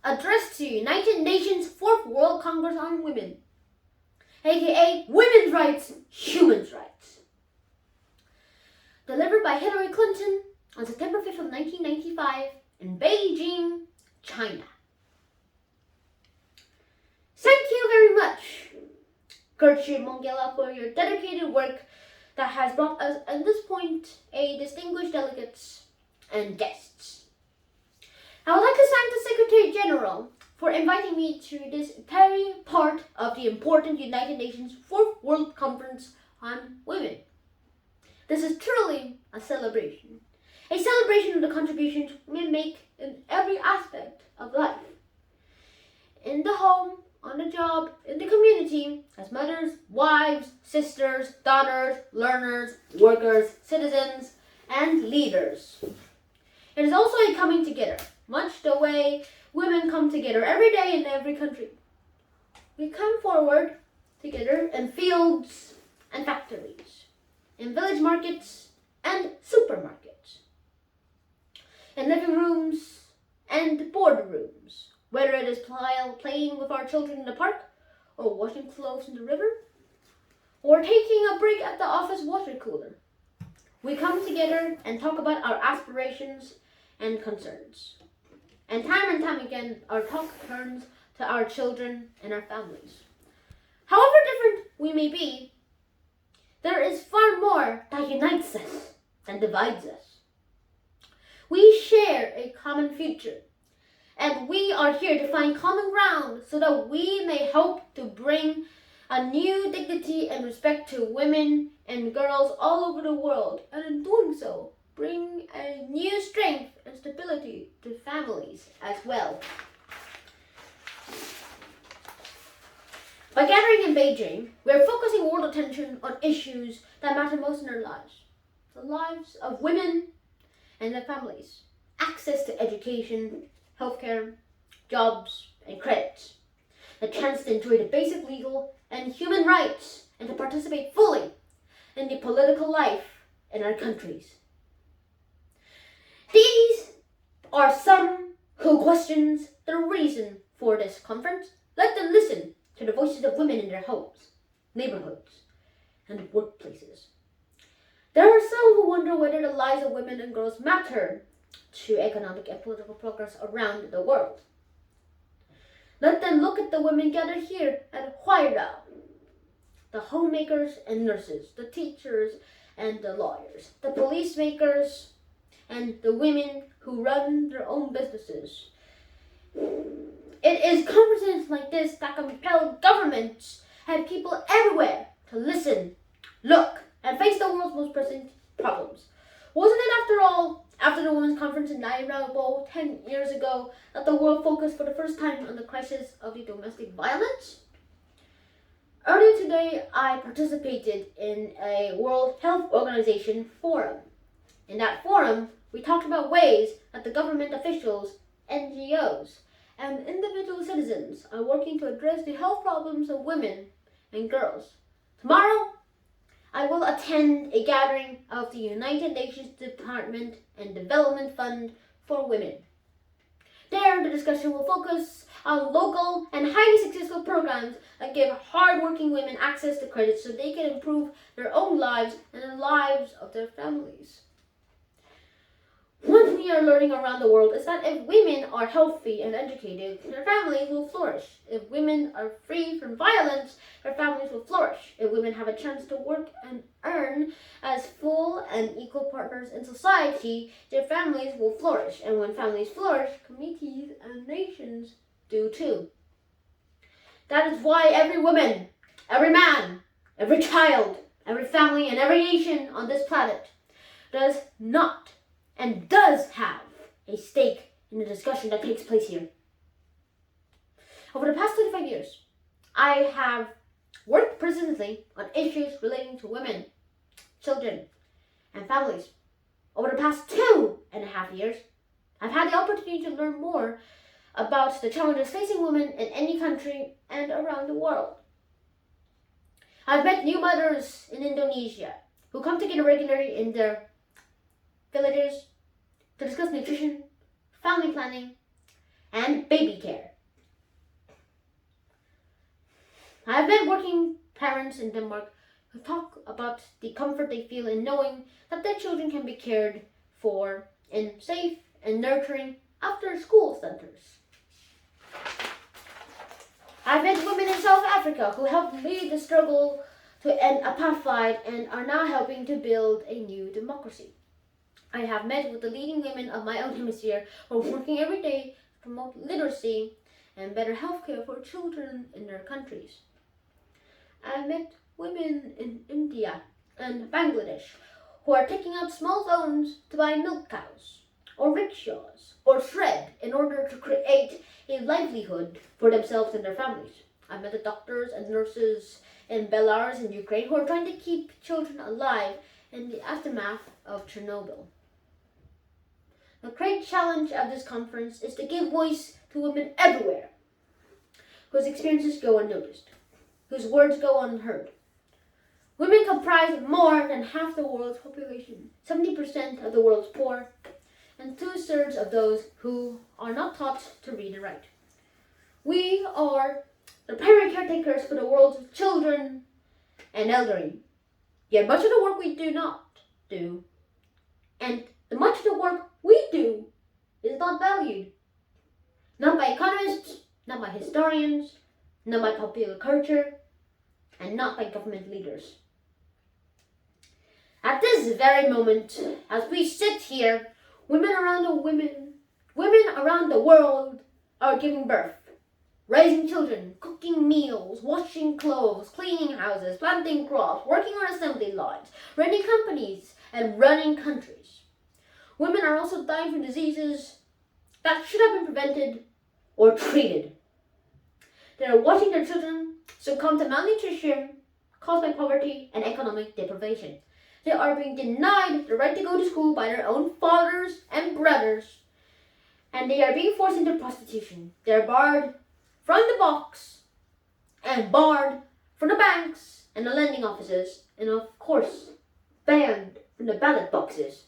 addressed to United Nations 4th World Congress on Women, aka Women's Rights, Human Rights. Delivered by Hillary Clinton on September 5th of 1995 in Beijing, China. Thank you very much, Gertrude Mongela, for your dedicated work that has brought us at this point a distinguished delegates and guests. I would like to thank the Secretary General for inviting me to this very part of the important United Nations 4th World Conference on Women. This is truly a celebration of the contributions women make in every aspect of life. In the home, on the job, in the community, as mothers, wives, sisters, daughters, learners, workers, citizens, and leaders. It is also a coming together, much the way women come together every day in every country. We come forward together in fields and factories, in village markets and supermarkets, in living rooms and boardrooms, whether it is playing with our children in the park, or washing clothes in the river, or taking a break at the office water cooler. We come together and talk about our aspirations and concerns. And time again, our talk turns to our children and our families. However different we may be, there is far more that unites us than divides us. We share a common future, and we are here to find common ground so that we may help to bring a new dignity and respect to women and girls all over the world, and in doing so, bring a new strength and stability to families as well. By gathering in Beijing, we are focusing world attention on issues that matter most in our lives. The lives of women and their families. Access to education, healthcare, jobs, and credit. The chance to enjoy the basic legal and human rights and to participate fully in the political life in our countries. These are some who questions the reason for this conference. Let them listen to the voices of women in their homes, neighborhoods, and workplaces. There are some who wonder whether the lives of women and girls matter to economic and political progress around the world. Let them look at the women gathered here at Rodham, the homemakers and nurses, the teachers and the lawyers, the police makers, and the women who run their own businesses. It is conferences like this that compel governments and people everywhere to listen, look, and face the world's most pressing problems. Wasn't it, after all, after the Women's Conference in Nairobi 10 years ago, that the world focused for the first time on the crisis of the domestic violence? Earlier today, I participated in a World Health Organization forum. In that forum, we talked about ways that the government officials, NGOs, and individual citizens are working to address the health problems of women and girls. Tomorrow, I will attend a gathering of the United Nations Department and Development Fund for Women. There, the discussion will focus on local and highly successful programs that give hard-working women access to credit so they can improve their own lives and the lives of their families. One thing we are learning around the world is that if women are healthy and educated, their families will flourish. If women are free from violence, their families will flourish. If women have a chance to work and earn as full and equal partners in society, their families will flourish. And when families flourish, communities and nations do too. That is why every woman, every man, every child, every family, and every nation on this planet does not and does have a stake in the discussion that takes place here. Over the past 25 years, I have worked persistently on issues relating to women, children, and families. Over the past 2.5 years, I've had the opportunity to learn more about the challenges facing women in any country and around the world. I've met new mothers in Indonesia who come together regularly in their villages to discuss nutrition, family planning, and baby care. I've met working parents in Denmark who talk about the comfort they feel in knowing that their children can be cared for in safe and nurturing after-school centers. I've met women in South Africa who helped lead the struggle to end apartheid and are now helping to build a new democracy. I have met with the leading women of my own hemisphere who are working every day to promote literacy and better healthcare for children in their countries. I've met women in India and Bangladesh who are taking out small loans to buy milk cows or rickshaws or shred in order to create a livelihood for themselves and their families. I've met the doctors and nurses in Belarus and Ukraine who are trying to keep children alive in the aftermath of Chernobyl. The great challenge of this conference is to give voice to women everywhere whose experiences go unnoticed, whose words go unheard. Women comprise more than half the world's population, 70% of the world's poor, and 2/3 of those who are not taught to read and write. We are the primary caretakers for the world's children and elderly. Yet much of the work we do not do, and much of the work we do, is not valued. Not by economists, not by historians, not by popular culture, and not by government leaders. At this very moment, as we sit here, women around the world are giving birth, raising children, cooking meals, washing clothes, cleaning houses, planting crops, working on assembly lines, running companies, and running countries. Women are also dying from diseases that should have been prevented or treated. They are watching their children succumb to malnutrition caused by poverty and economic deprivation. They are being denied the right to go to school by their own fathers and brothers, and they are being forced into prostitution. They are barred from the box and barred from the banks and the lending offices, and of course, banned from the ballot boxes.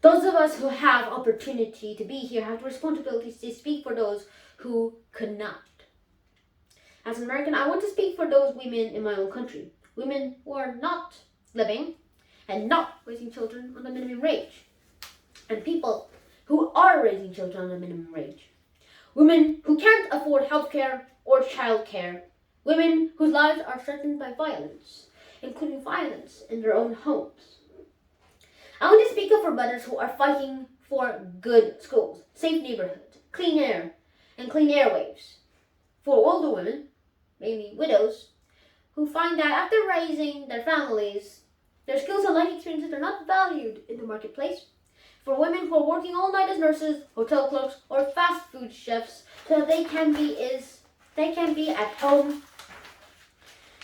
Those of us who have opportunity to be here have the responsibility to speak for those who could not. As an American, I want to speak for those women in my own country, women who are not living and not raising children on the minimum wage, and people who are raising children on the minimum wage, women who can't afford healthcare or childcare, women whose lives are threatened by violence, including violence in their own homes. I want to speak up for mothers who are fighting for good schools, safe neighborhoods, clean air, and clean airwaves. For older women, mainly widows, who find that after raising their families, their skills and life experiences are not valued in the marketplace. For women who are working all night as nurses, hotel clerks, or fast food chefs, so that they can be at home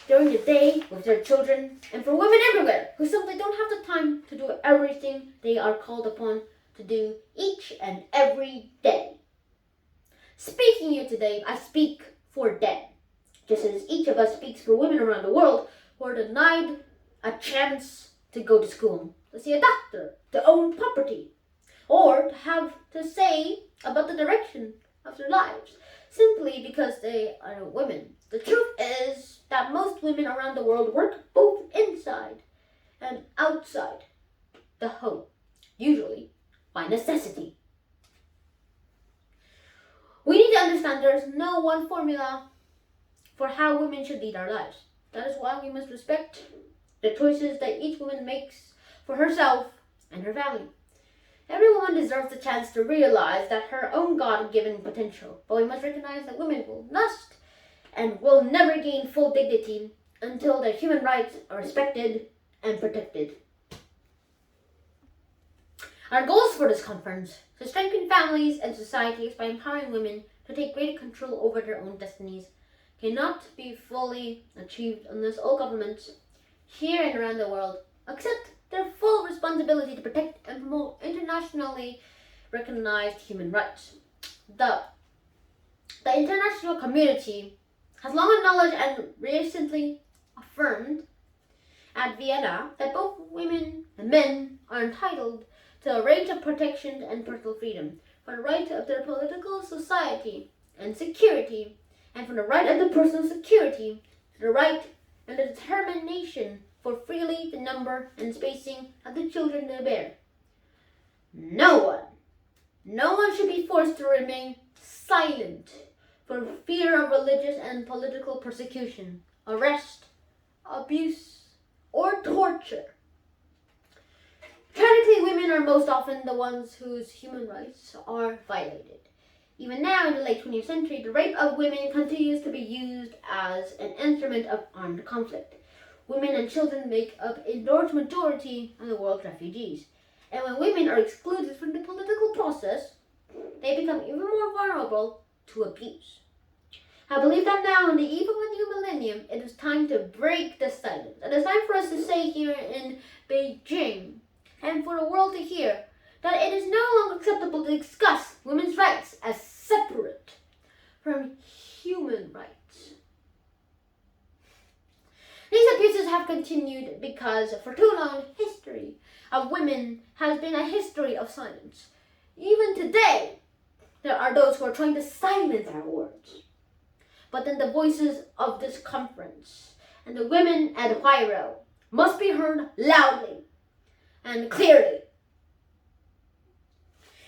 during the day with their children. And for women everywhere who simply don't have the time to do everything they are called upon to do each and every day. Speaking here today, I speak for them, just as each of us speaks for women around the world who are denied a chance to go to school, to see a doctor, to own property, or to have to say about the direction of their lives, simply because they are women. The truth is that most women around the world work both inside and outside the home, usually by necessity. We need to understand there is no one formula for how women should lead our lives. That is why we must respect the choices that each woman makes for herself and her family. Every woman deserves the chance to realize that her own God-given potential, but we must recognize that women must and will never gain full dignity until their human rights are respected and protected. Our goals for this conference to strengthen families and societies by empowering women to take greater control over their own destinies cannot be fully achieved unless all governments here and around the world accept their full responsibility to protect and promote internationally recognized human rights. The international community has long acknowledged and recently affirmed at Vienna that both women and men are entitled to a range of protections and personal freedom, for the right of their political society and security, and from the right of the personal security to the right and the determination for freely the number and spacing of the children they bear. No one should be forced to remain silent for fear of religious and political persecution, arrest, abuse, or torture. Tragically, women are most often the ones whose human rights are violated. Even now, in the late 20th century, the rape of women continues to be used as an instrument of armed conflict. Women and children make up a large majority of the world's refugees. And when women are excluded from the political process, they become even more vulnerable to abuse. I believe that now, on the eve of a new millennium, it is time to break the silence. It is time for us to say here in Beijing, and for the world to hear, that it is no longer acceptable to discuss women's rights as separate from human rights. These abuses have continued because for too long, history of women has been a history of silence. Even today, there are those who are trying to silence our words. But then the voices of this conference and the women at Huairou must be heard loudly and clearly.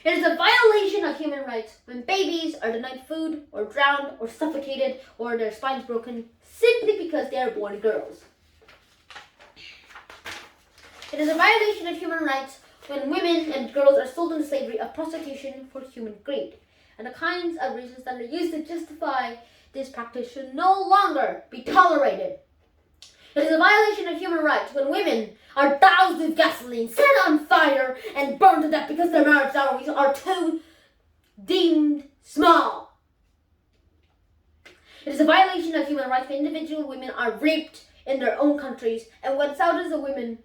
It is a violation of human rights when babies are denied food or drowned or suffocated or their spines broken simply because they are born girls. It is a violation of human rights when women and girls are sold into slavery of prostitution for human greed. And the kinds of reasons that are used to justify this practice should no longer be tolerated. It is a violation of human rights when women are doused with gasoline, set on fire, and burned to death because their marriage dowries are too deemed small. It is a violation of human rights when individual women are raped in their own countries, and when thousands of women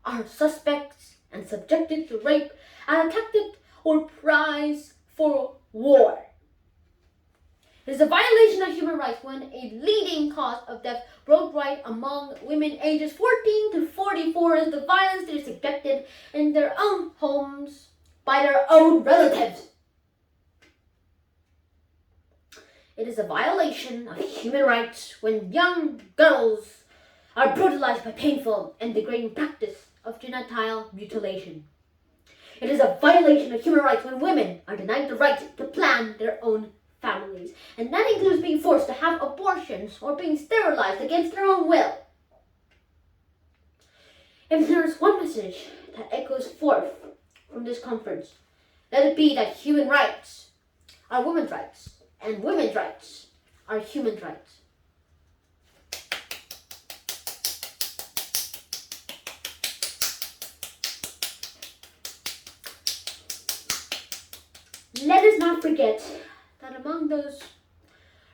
are suspects and subjected to rape and a tactic or prize for war. It is a violation of human rights when a leading cause of death worldwide among women ages 14 to 44 is the violence they are subjected in their own homes by their own relatives. It is a violation of human rights when young girls are brutalized by painful and degrading practice of genital mutilation. It is a violation of human rights when women are denied the right to plan their own families, and that includes being forced to have abortions or being sterilized against their own will. If there is one message that echoes forth from this conference, let it be that human rights are women's rights, and women's rights are human rights. Let us not forget that among those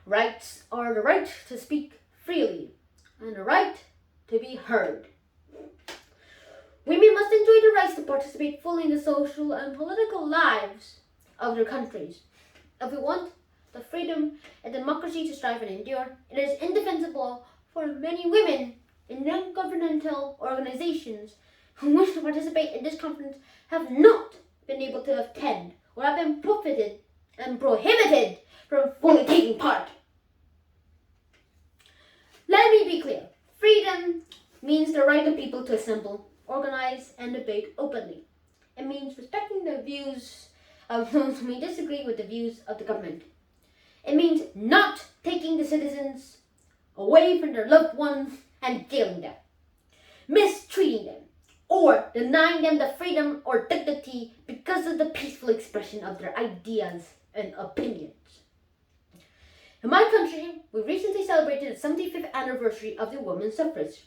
rights are the right to speak freely and the right to be heard. Women must enjoy the rights to participate fully in the social and political lives of their countries. If we want the freedom and democracy to strive and endure, it is indefensible for many women in non-governmental organizations who wish to participate in this conference have not been able to attend or have been prohibited from fully taking part. Let me be clear. Freedom means the right of people to assemble, organize, and debate openly. It means respecting the views of those who may disagree with the views of the government. It means not taking the citizens away from their loved ones and jailing them, mistreating them, or denying them the freedom or dignity because of the peaceful expression of their ideas and opinions. In my country, we recently celebrated the 75th anniversary of the women's suffrage.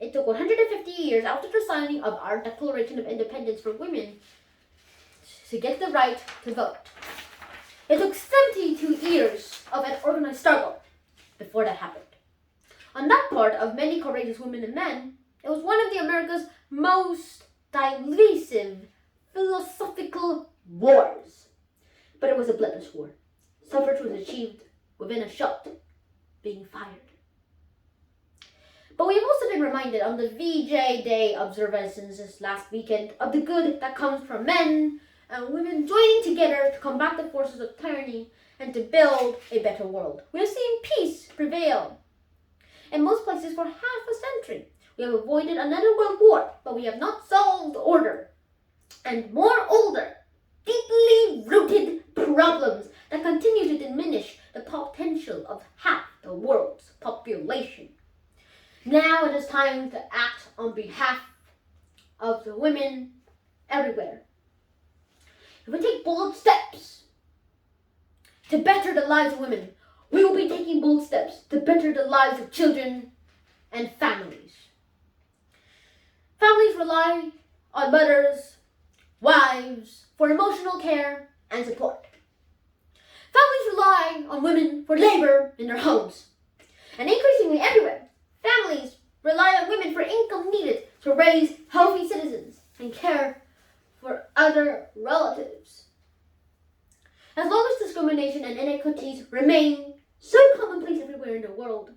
It took 150 years after the signing of our Declaration of Independence for women to get the right to vote. It took 72 years of an organized struggle before that happened. On that part of many courageous women and men, it was one of the America's most divisive philosophical wars. But it was a bloodless war. Suffrage was achieved within a shot being fired. But we have also been reminded on the VJ Day observances this last weekend of the good that comes from men and women joining together to combat the forces of tyranny and to build a better world. We have seen peace prevail in most places for half a century. We have avoided another world war, but we have not solved order and more older, deeply rooted problems that continue to diminish the potential of half the world's population. Now it is time to act on behalf of the women everywhere. If we take bold steps to better the lives of women, we will be taking bold steps to better the lives of children and families. Families rely on mothers, wives for emotional care and support. Families rely on women for labor in their homes. And increasingly everywhere, families rely on women for income needed to raise healthy citizens and care for other relatives. As long as discrimination and inequities remain so commonplace everywhere in the world,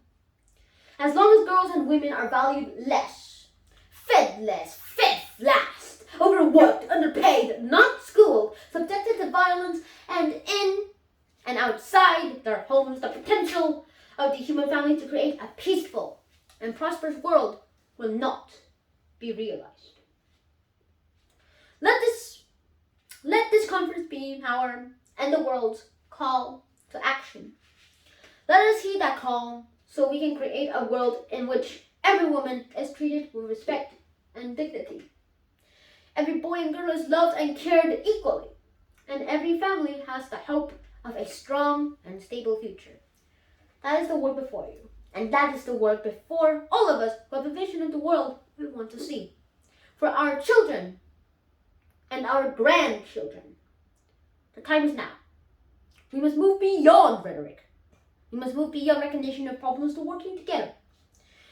as long as girls and women are valued less, fed less, fed last, overworked, underpaid, not schooled, subjected to violence, and in and outside their homes, the potential of the human family to create a peaceful and prosperous world will not be realized. Let this conference be our and the world's call to action. Let us heed that call so we can create a world in which every woman is treated with respect and dignity. Every boy and girl is loved and cared equally, and every family has the hope of a strong and stable future. That is the work before you, and that is the work before all of us who have a vision of the world we want to see. For our children and our grandchildren, the time is now. We must move beyond rhetoric. We must move beyond recognition of problems to working together.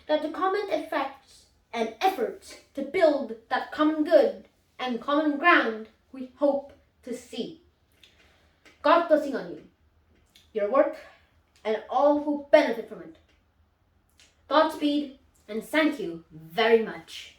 That the common effects and efforts to build that common good and common ground we hope to see. God blessing on you, your work, and all who benefit from it. Godspeed, and thank you very much.